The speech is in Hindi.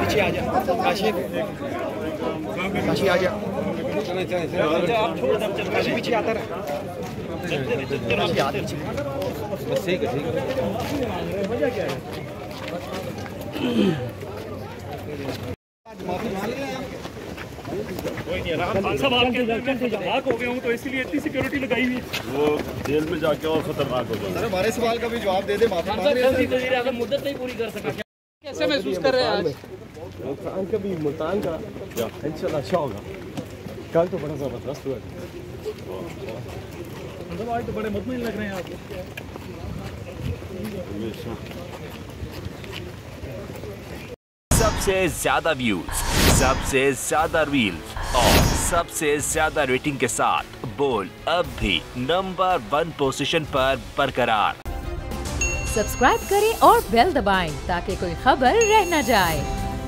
पीछे आ जा काशिफ, काशी आ जा, काशी पीछे आता रहा, बस ठीक है ठीक है। सब आपके खतरनाक हो गए होंगे तो इसीलिए इतनी सिक्योरिटी लगाई हुई है। वो जेल में जाके और खतरनाक हो जाए। सर हमारे सवाल का भी जवाब दे दे। मुद्दत नहीं पूरी कर सका, कैसे महसूस कर रहे हैं आज? मुल्तान का भी, मुल्तान का इंशाल्लाह अच्छा होगा। कल तो बड़ा जबरदस्त हुआ। मतलब आज तो बड़े मुतमईन लग रहे हैं आप। सबसे ज्यादा व्यूज, सबसे ज्यादा रील्स और सबसे ज्यादा रेटिंग के साथ बोल अब भी नंबर 1 पोजीशन पर बरकरार। सब्सक्राइब करें और बेल दबाएं ताकि कोई खबर रह न जाए।